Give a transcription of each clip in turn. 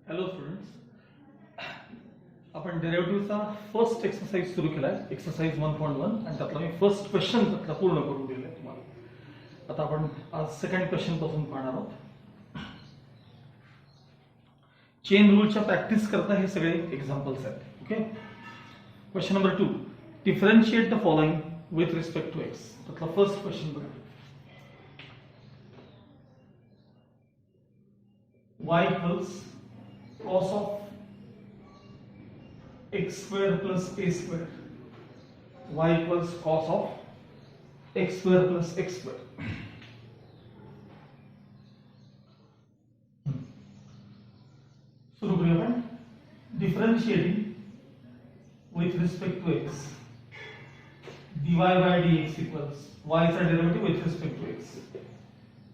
Hello students, आपण डेरिव्हेटिव्हचा first exercise सुरू केलाय, एक्सरसाइज 1.1 आणि त्यातला मी फर्स्ट क्वेश्चन त्यातला पूर्ण करून दिलाय तुम्हाला. आता आपण आज सेकंड क्वेश्चन पासून पाहणार आहोत. चेन रूलच्या प्रॅक्टिस करता हे सगळे एक्झाम्पल्स आहेत. Okay, question number 2, differentiate the following with respect to x. त्यातला फर्स्ट क्वेश्चन बघा. y equals cos of x square plus a square. Y equals cos of x square plus x square. सुरू करूया आपण. Differentiating with respect to x, dy by dx equals y चा derivative with respect to x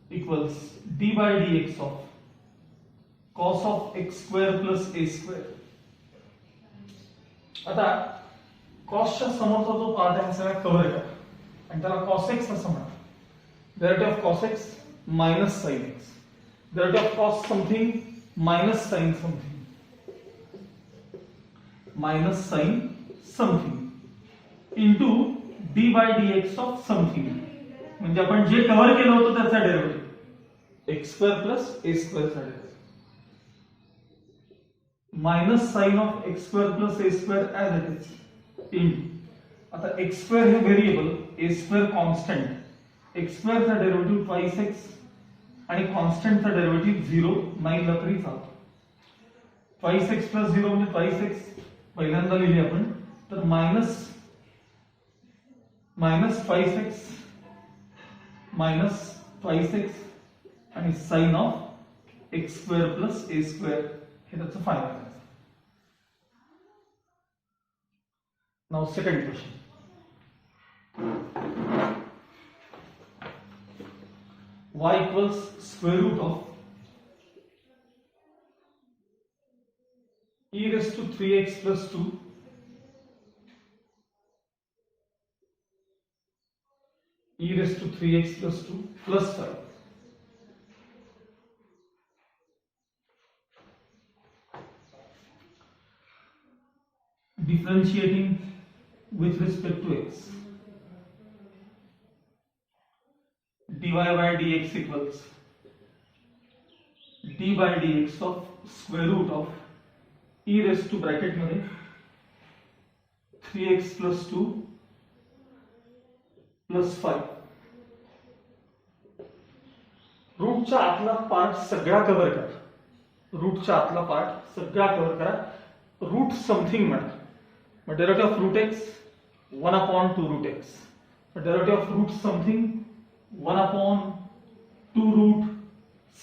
equals d by dx of cos of x square plus a square. आता कॉसच्या समोरचा जो part आहे सगळा cover करा आणि त्याला cos x असं म्हणा. Derivative of cos x minus sin x, derivative of cos something minus sin something, minus sin something into d by dx of something. म्हणजे आपण जे कव्हर केलं होतं त्याचा derivative x square plus a square चा derivative minus sin of x square plus a square as it is into. आता x square हे variable, a square constant, x square चा डेरिव्हेटिव्ह twice x आणि constant चा derivative 0 9 ला तरी चालतो. twice x plus 0 म्हणजे twice x पहिल्यांदा लिहिले आपण, तर minus twice x minus twice x आणि sin of x square plus a square हे त्याचं फायनल आहे. Now second question. y equals square root of e raised to 3x plus 2 e raised to 3x plus 2 plus 5. Differentiating with respect to x, dy by dx equals d by dx of square root of e raised to bracket मध्ये 3x plus 2 plus 5. रूटच्या आतला part सगळा cover करा, रूटच्या आतला part सगळा cover करा. Route something म्हणा. मग derivative of root x 1 upon 2 root x. Derivative of root something 1 upon 2 root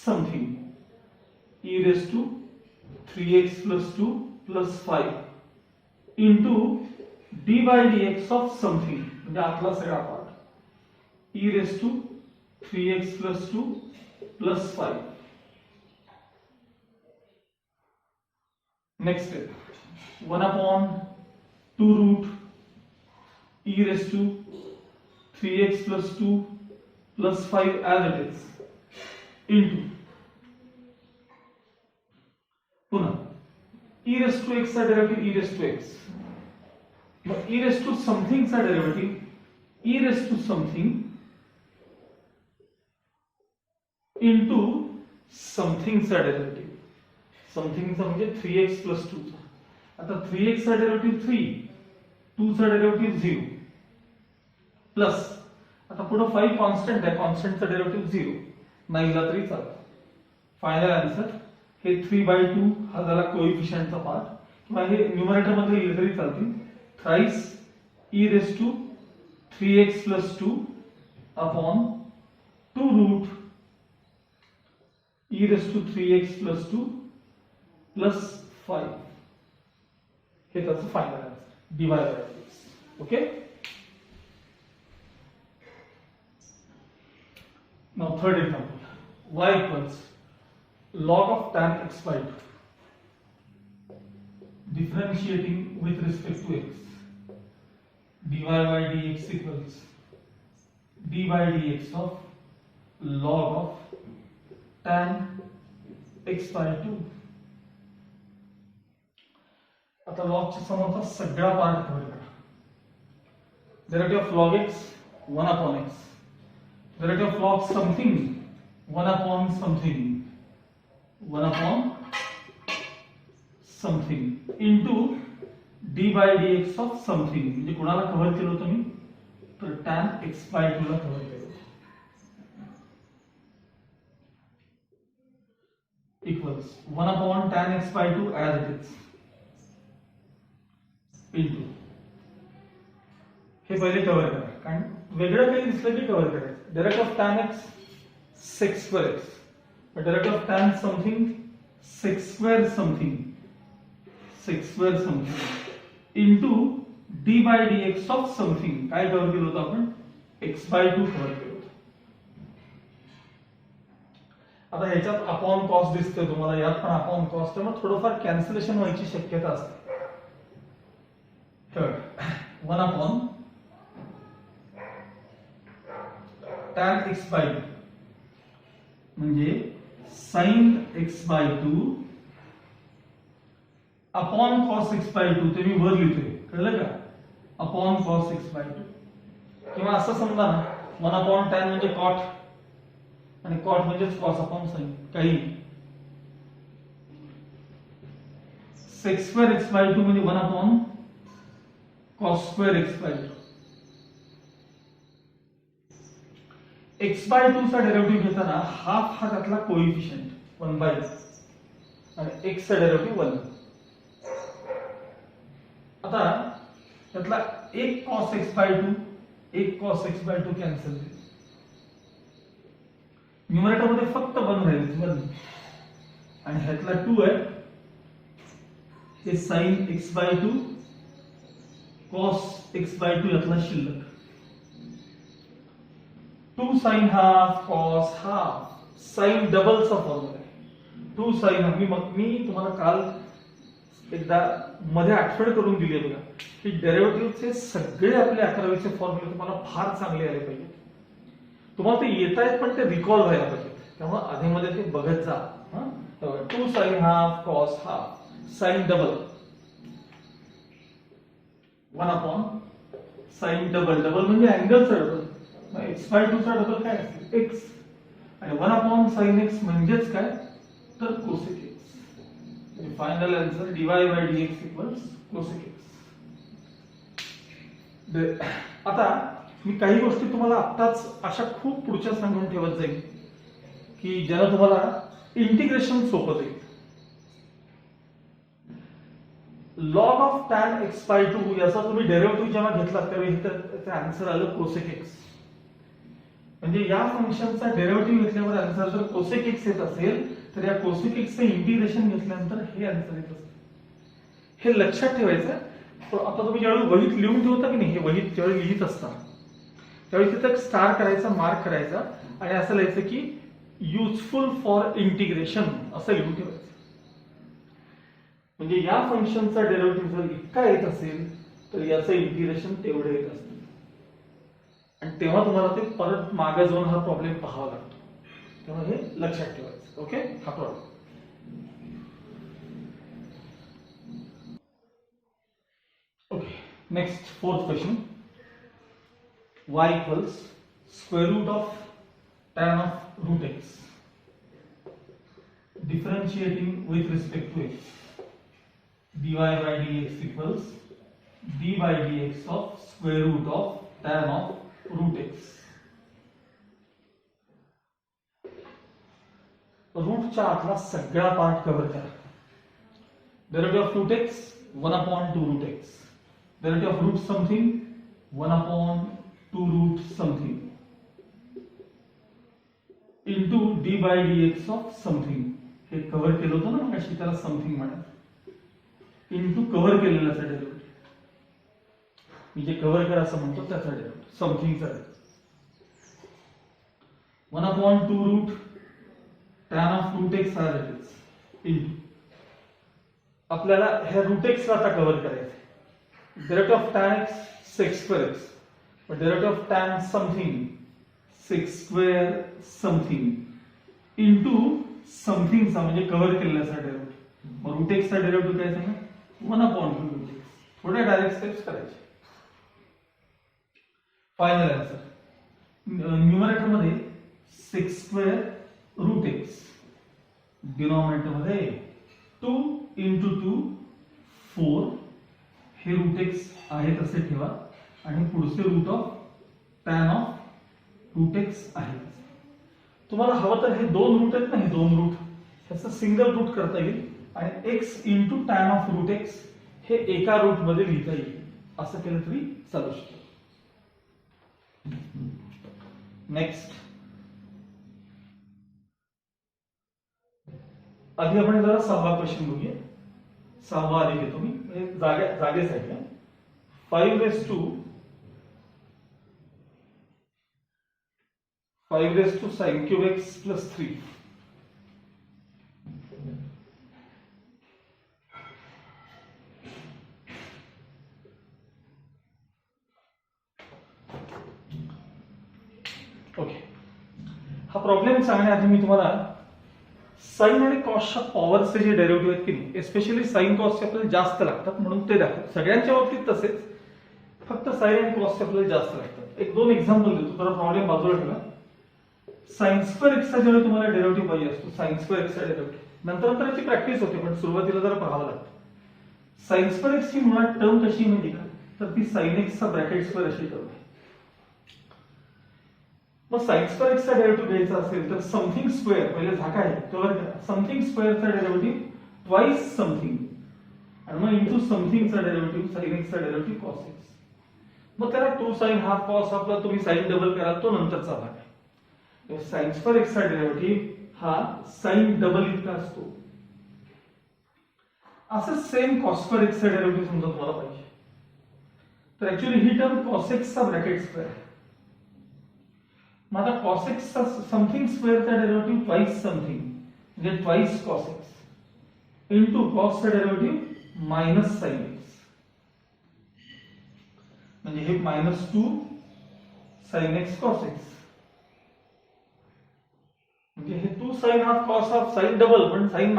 something e raised to 3x plus 2 plus 5 into d by dx of something म्हणजे आतला सगळा part e raised to 3x plus 2 plus 5. Next step, 1 upon 2 root e raised to 3x plus 2 plus 5 as it is into पुन्हा e raised to x चा derivative e raised to x, मग e raised to something चा derivative e raised to something into something चा derivative, something चा म्हणजे 3x plus 2 चा. आता 3x चा डेरिव्हेटिव्ह 3, 2 चा डेरिव्हेटिव्ह 0 प्लस आता पुढे 5 कॉन्स्टंट आहे, कॉन्स्टंट चा डेरिव्हेटिव्ह 0 9 ला तरी चालतो. फायनल आन्सर हे 3/2 हा झाला कोएफिशिएंटचा पार्ट, किंवा हे न्यूमरेटर मध्ये लिहिले तरी चालतील. Thrice e raised to 3x plus 2 upon 2 root e raised to 3x plus 2 plus 5 हे त्याचं final answer dy by dx. Okay, now third example. y equals log of tan x by 2. Differentiating with respect to x, dy by dx equals d by dx of log of tan x by 2 आता लॉगच्या समोरचा सगळा part cover करा. Derivative of log x 1 upon x. Derivative of log something 1 upon something 1 upon something into d by d x of something. म्हणजे कोणाला cover केलं होतं मी, तर tan x बाय 2 ला कव्हर केलं होतं. Equals 1 upon tan x by 2 as it is into हे पहिले कव्हर करा, कारण वेगळं काही दिसलं की कव्हर करायचं. Derivative of tan x sec square x, derivative of tan something sec square something into d by d x of something. काय कव्हर केलं होतं आपण, x बाय 2 कव्हर केलं होतं. आता ह्याच्यात अपॉन कॉस दिसतोय तुम्हाला, यात पण अपॉन कॉस, त्यामुळे थोडंफार कॅन्सलेशन व्हायची शक्यता असते. तर 1 अपॉन tan x बाय 2 म्हणजे sin x by 2 upon cos x by 2. ते मी वर लिहितोय, कळलं का, अपॉन cos x बाय 2. किंवा असं समजा ना, 1 अपॉन tan म्हणजे cot आणि cot म्हणजेच cos अपॉन sin, काही. sec square x बाय 2 म्हणजे 1 upon cos square x by 2. x by 2 चा डेरिव्हेटिव्ह घेताना हाफ हा त्यातला कोएफिशिएंट 1 बाय आणि x चा डेरिव्हेटिव्ह 1. आता त्यातला एक cos x बाय 2 एक cos x बाय 2 कॅन्सल होईल. न्यूमरेटर मध्ये फक्त 1 राहील 1 आणि ह्यातला 2 आहे, हे sin x by 2 cos x by 2 यातला शिल्लक. 2 sin half cos half sin डबलचा फॉर्म्युला आहे. 2 sin हाफ मी तुम्हाला काल एकदा मध्ये आठवण करून दिली आहे बघा, की डेरिव्हेटिव्हचे सगळे आपले 11वीचे फॉर्म्युले तुम्हाला फार चांगले आले पाहिजे. तुम्हाला ते येत आहेत पण ते रिकॉल व्हायला पाहिजे, त्यामुळे आधीमध्ये ते बघत जा. 2 sin half cos half sin double 1 upon sin double. Double म्हणजे अँगलचा डबल, x बाय 2 चा डबल काय असेल x, आणि 1 अपॉन sin x म्हणजेच काय, तर cosec x. Final answer dy by dx equals cosec x. आता मी काही गोष्टी तुम्हाला आत्ताच अशा खूप पुढच्या सांगून ठेवत जाईल की ज्याला तुम्हाला इंटिग्रेशन सोपं जाईल. Log of tan x by 2 याचा तुम्ही डेरिव्हेटिव्ह जेव्हा घेतला त्यावेळी त्याचं आन्सर आलं cosec x. म्हणजे या फंक्शनचा डेरिव्हेटिव्ह घेतल्यावर आन्सर जर cosec x येत असेल तर या cosec x चे इंटिग्रेशन घेतल्यानंतर हे आन्सर येत असते. हे लक्षात ठेवायचं. आता तुम्ही ज्यावेळी वहीत लिहून ठेवता की नाही, हे वहीत ज्यावेळी लिहित असता त्यावेळी तिथे स्टार करायचा, मार्क करायचा आणि असं लिहायचं की युजफुल फॉर इंटिग्रेशन असं लिहून ठेवायचं. म्हणजे या फंक्शनचा डेरिव्हेटिव्ह जर इतका येत असेल तर याचं इंटिग्रेशन तेवढे येत असते, आणि तेव्हा तुम्हाला ते परत मागे जाऊन हा प्रॉब्लेम पाहावा लागतो. तेव्हा हे लक्षात ठेवायचं. ओके, हा problem. Okay, next fourth question. y equals square root of tan of root x differentiating with respect to x. dy by dx equals d by dx of square root of tan of root x. रूटच्या आतला सगळा part cover करा. Derivative of root x 1 upon 2 root x. Derivative of root something 1 upon 2 root something into d by dx of something. हे cover केलं होतं ना मगाशी, त्याला समथिंग म्हणा. इंटू कव्हर केलेल्याचा डेरिव्हेटिव्ह, मी जे कव्हर करा असं म्हणतो त्याचा derivative समथिंगचा. 1 upon 2 root tan of root x as it is into आपल्याला ह्या root x ला आता कव्हर करायचं. Derivative of tan x sec square x, but derivative of tan something sec square something into something चा म्हणजे cover केलेल्याचा derivative. मग route x चा derivative काय सांगा, 1/√x. थोडे डायरेक्ट स्टेप्स करायचे. फायनल आन्सर न्यूमरेटर मध्ये 6√x, डिनॉमिनेटर मध्ये 2 × 2 4. हे √x आहे तसे ठेवा आणि पुढचे root of tan of √x आहे. तुम्हाला हवं तर हे दोन रूट आहेत ना, हे दोन रूट ह्याचं सिंगल रूट करता येईल आणि x × tan ऑफ √x हे एका रूट मध्ये लिहिता येईल. असं केलं तरी चालू शकतं. नेक्स्ट, आधी आपण जरा 6वा क्वेश्चन बघूया. 6वा आधी घेतो मी, जागेसाठी 5 sin³ + 3. ओके, हा प्रॉब्लेम सांगण्याआधी मी तुम्हाला साइन आणि कॉसच्या पॉवरचे जे डेरिव्हेटिव्ह आहेत की नाही, एस्पेशली साइन कॉसचे आपल्याला जास्त लागतात म्हणून ते दाखवतो. सगळ्यांच्या बाबतीत तसेच, फक्त साइन आणि कॉसचे आपल्याला जास्त लागतात. एक दोन एक्झाम्पल देतो, तर प्रॉब्लेम बाजूला ठेवा. sin² चा जेव्हा तुम्हाला डेरिव्हेटिव्ह पाहिजे असतो, sin² चा डेरिव्हेटिव्ह नंतर याची प्रॅक्टिस होते, पण सुरुवातीला जरा पाहावं लागतं. sin² ची मुळात टर्म कशी माहिती का, तर ती sin x चा ब्रॅकेट स्क्वेअर अशी टर्म आहे. मग sin² चा डेरिव्हेटिव्ह घ्यायचा असेल तर समथिंग स्क्वेअर पहिले झाका आहे कव्हर करा. समथिंग स्क्वेअरचा डेरिव्हेटिव्ह ट्वाइस समथिंग आणि मग इंटू समथिंगचा डेरिव्हेटिव्ह sin x चा डेरिव्हेटिव्ह cos x. मग त्याला 2 sin हाफ cos आपला तुम्ही sin डबल कराल, तो नंतरचा भाग आहे. sin² चा डेरिव्हेटिव्ह हा sin डबल इतका असतो. असं सेम cos² चा डेरिव्हेटिव्ह समजा तुम्हाला पाहिजे, तर ऍक्च्युअली ही टर्म cos x चा ब्रॅकेट स्क्वेअर आहे. मग आता cos x चा समथिंग स्क्वेअरचा डेरिव्हेटिव्ह ट्वाइस समथिंग म्हणजे twice cos x into cos चा डेरिव्हेटिव्ह मायनस sin x म्हणजे हे -2 sin x cos x म्हणजे हे 2 sin half cos half sin double पण sin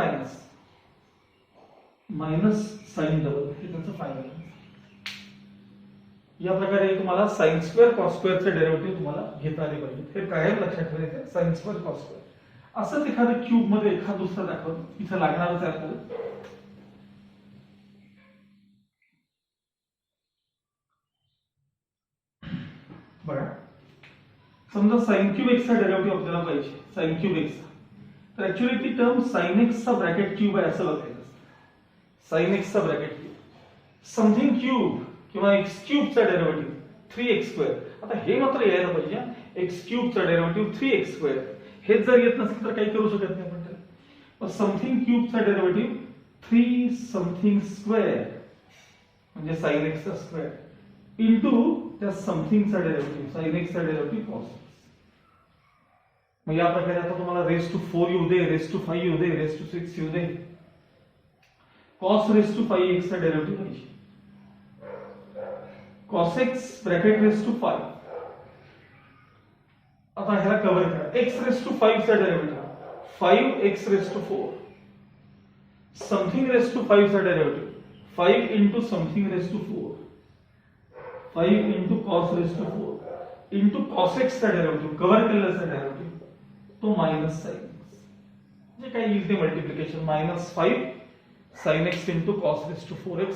मायनस sin डबल हे त्याचं फायनल. या प्रकारे तुम्हाला sin² cos² चे डेरिव्हेटिव्ह तुम्हाला घेता आले पाहिजे. हे कायम लक्षात ठेवायचं, sin² cos². असंच एखाद्या क्यूब मध्ये एखाद दुसरा दाखवतो, इथे लागणारच आहे आपल्याला. बघा, समजा sin³ चा डेरिव्हेटिव्ह आपल्याला पाहिजे, sin³ चा, तर ऍक्च्युअली ती टर्म sin x चा ब्रॅकेट क्यूब आहे असं बघायचं असतं. sin x चा ब्रॅकेट क्यूब, समथिंग क्यूब किंवा x³ चा डेरिव्हेटिव्ह 3x². आता हे मात्र यायला पाहिजे, x³ चा डेरिव्हेटिव्ह 3x². हेच जर येत नसेल तर काही करू शकत नाही आपण त्याला. मग समथिंग क्यूब चा डेरिव्हेटिव्ह 3 समथिंग स्क्वेअर म्हणजे sin x चा स्क्वेअर इंटू त्या समथिंगचा डेरिव्हेटिव्ह sin x चा डेरिव्हेटिव्ह cos x. मग या प्रकारे आता तुम्हाला raised to 4 येऊ दे, raised to 5 येऊ दे, raised to 6 येऊ दे, cos raised to 5x चा डेरिव्हेटिव्ह पाहिजे. cos x bracket raised to 5. आता ह्याला कव्हर करा. x raised to 5 चा derivative 5x raised to 4. Something raised to 5 चा derivative 5 into something raised to 4. 5 into cos raised to 4 into cos x चा derivative cover केलेला derivative तो minus sin x. जे काही येईल ते multiplication -5 sin x into cos raised to 4x.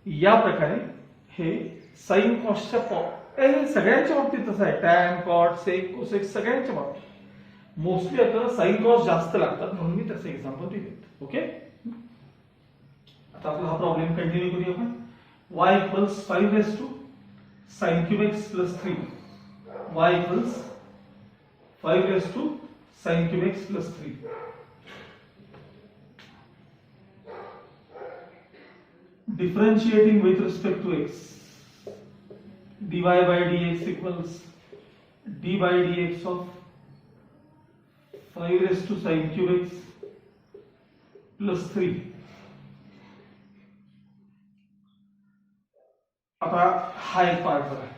या प्रकारे हे sin cos च्या हे सगळ्यांच्या बाबतीत तसं आहे. tan cot sec cosec सगळ्यांच्या बाबतीत मोस्टली आता sin cos जास्त लागतात म्हणून मी त्याचं एक्झाम्पल दिले. ओके, आता आपला हा प्रॉब्लेम कंटिन्यू करूया आपण. y = 5 raised to sin³ + 3. y = 5 raised to sin³ + 3. Differentiating with respect to x, dy by dx equals d by dx of 5 raised to sin³ + 3. आता हा एक पार्ट बघा.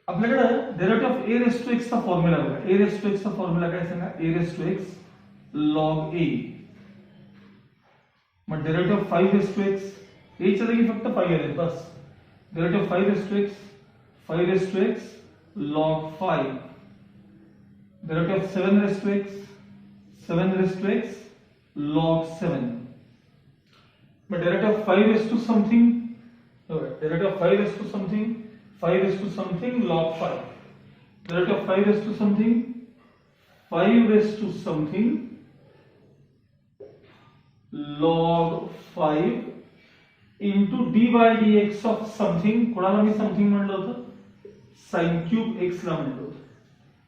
आपल्याकडे derivative of a raised to x चा formula बघा. a raised to x चा formula काय सांगा? a raised to x log a मग derivative of 5 raise to X एच्या जागी फक्त 5 आले बस. Derivative of 5 raise to X 5 raise to X log 5. Derivative of 7 raised to x 7 raised to x log 7. But derivative of 5 raised to something, derivative of 5 raised to something 5 raised to something log 5. Derivative of 5 raised to something 5 raised to something log 5 into d by dx of something. कोणाला मी something म्हणलं होतं? sin cube x ला म्हणलं होतं.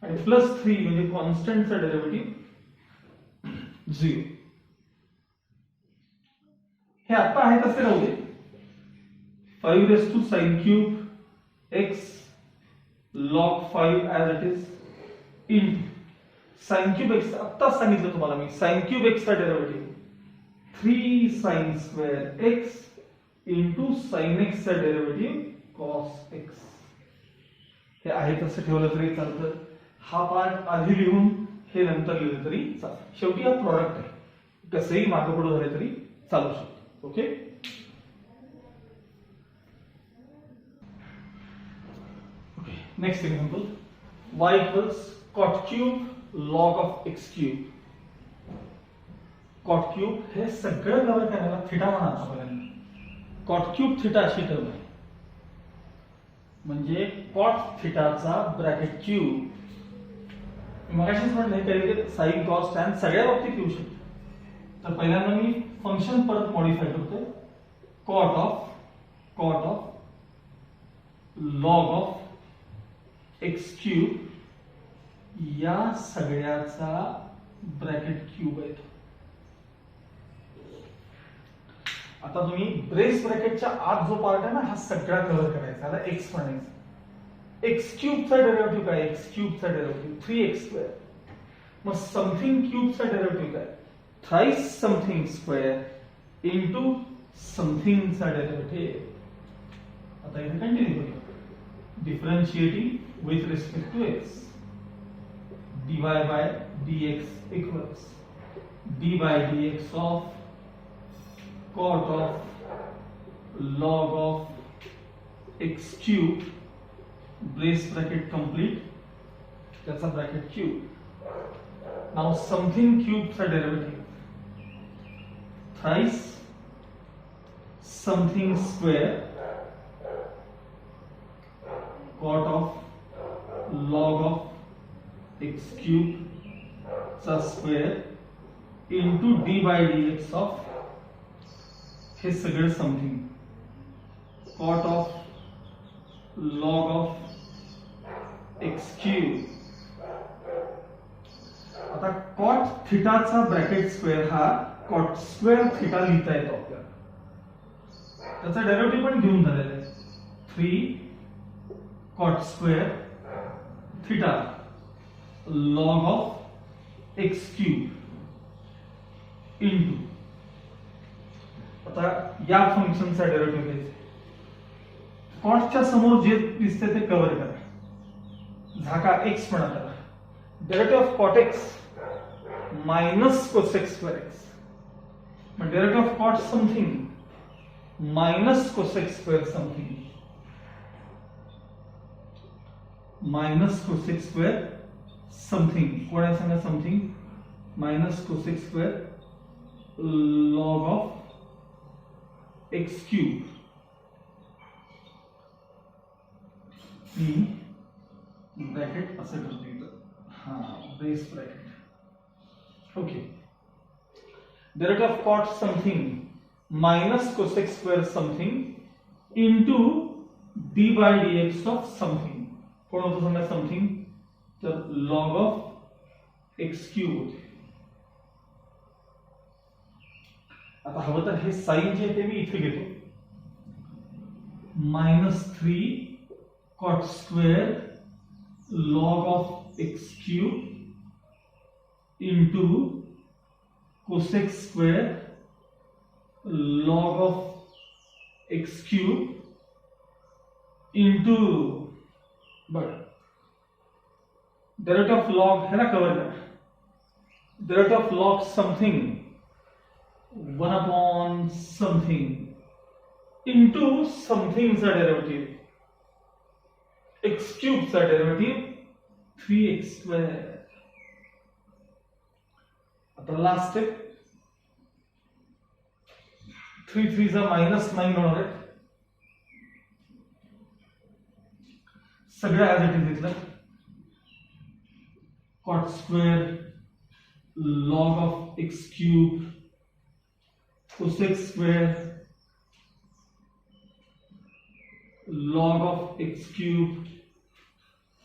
आणि plus 3 म्हणजे कॉन्स्टंटचा derivative 0. हे आता आहे तसे राहू दे. 5 raised to sin cube x log 5 as it is in sin cube x. आता सांगितलं तुम्हाला मी sin cube x चा derivative 3 sin square x into sin x चा डेरिव्हेटिव्ह cos x. हे आहे तसं ठेवलं तरी चालतं. हा पार्ट आधी लिहून हे नंतर लिहिलं तरी चालतं. शेवटी हा प्रॉडक्ट आहे, कसंही मागं पुढे झाले तरी चालू शकतो. Okay. Next example y equals cot cube log of x cube. cot cube हे सगळं कव्हर करायला थिटा म्हणा. आपल्याला cot क्यूब थिटा अशी टर्म आहे, म्हणजे cot थिटाचा ब्रॅकेट क्यूब. मगाशीच म्हणले कधी साइन कॉस टॅन सगळ्या बाबतीत येऊ शकते. तर पहिल्यांदा मी फंक्शन परत मॉडिफाय करतोय. cot of log of x cube या सगळ्याचा ब्रॅकेट क्यूब आहे. आता तुम्ही ब्रेस ब्रॅकेटच्या आत जो पार्ट आहे ना हा सगळा कव्हर करायचा. आता x म्हणायचं. x क्यूबचा डेरिव्हेटिव्ह काय? x क्यूबचा डेरिव्हेटिव्ह 3x स्क्वेअर. मग समथिंग क्यूबचा डेरिव्हेटिव्ह काय? थ्राइस समथिंग स्क्वेअर इनटू समथिंगचा डेरिव्हेटिव्ह. आता इथे कंटिन्यू करूया. Differentiating with respect to x dy by dx equals d by dx of cot of log of x cube brace bracket complete त्याचा bracket cube. Now something क्यूबचा derivative thrice something square cot of log of x cube चा square into d by dx of हे सगळं something cot of log of x cube. आता cot थिटाचा bracket square हा cot square theta लिहिता येतो आपल्याला. त्याचा डेरिव्हेटिव्ह पण घेऊन झालेला आहे. 3 cot square theta log of x cube into. आता या फंक्शनचा डेरिव्हेटिव्ह घ्यायचा. कॉटच्या समोर जे दिसते ते कव्हर करा. झाका x म्हणा त्याला. Derivative of cot x minus cosec square x. मग derivative of cot something minus cosec square something minus cosec square something. कोण आहे सांगा? Something minus cosec square log of x cube. Bracket असं करतो इथं. हा brace bracket. Okay. Derivative of cot something minus cosec square something into d by dx of something. कोण होतं सांगा? समथिंग. तर log of x cube होते. आता हवं तर हे साइन जे ते मी इथे घेतो. -3 cot square log of x cube into cosec square log of x cube into derivative of log ह्याला कव्हर करा. Derivative of log something 1 upon something into somethingचा डेरिव्हेटिव्ह, x क्यूबचा डेरिव्हेटिव्ह 3x स्क्वेअर. आता last step, 3 3 जा -9 होणार आहे. सगळं as it is घेतलं. cot square log of x cube cosec square log of x cube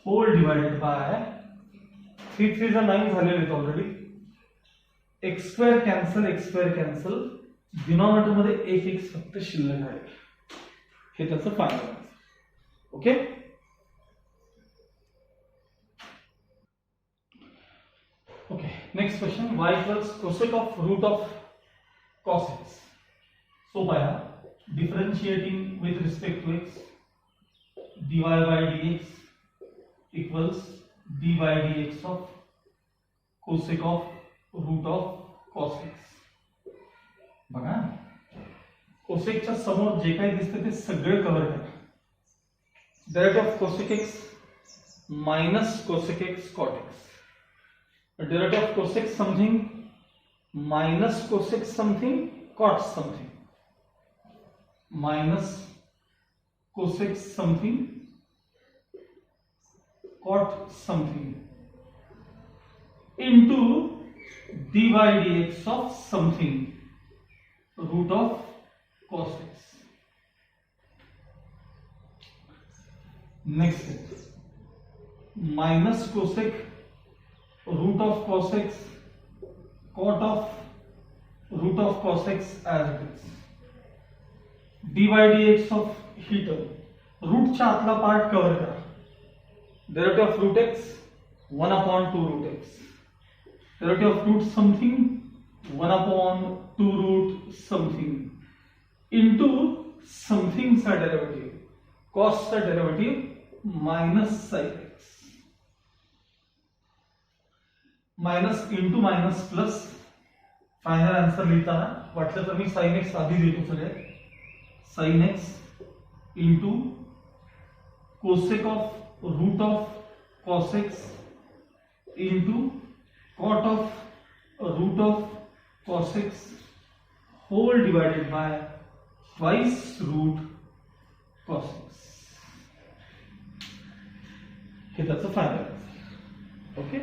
whole divided by 3 3 जा 9 झालेले आहेत already. x square cancel, denominator मध्ये एक x फक्त शिल्लक आहे. हे त्याचं final. Okay. Okay, next question. Y equals cosec of root of cos x. So by differentiating with respect to x, dy by dx equals dy dx of cosec of root of cos x. बघा, कोसेकच्या समोर जे काही दिसते ते सगळे cover करा. Derivative of cosec x minus cosec x cot x. Derivative of cosec something minus cosec something cot something, minus cosec something cot something into dy dx of something root of cos x. Next is minus cosec root of cos x cot of root of cos x as it is. dy dx of ही term रूटच्या आतला part cover करा. Derivative of root x 1 upon 2 root x. Derivative of root something 1 upon 2 root something into something चा derivative, cos चा derivative minus sin x. Minus into minus plus. Final answer लिहिताना वाटलं तर मी sin x आधी लिहितो. सगळे sin x into cosec of root of cos x into cot of root of cos x whole divided by twice root cos x. हे त्याचं final. Okay.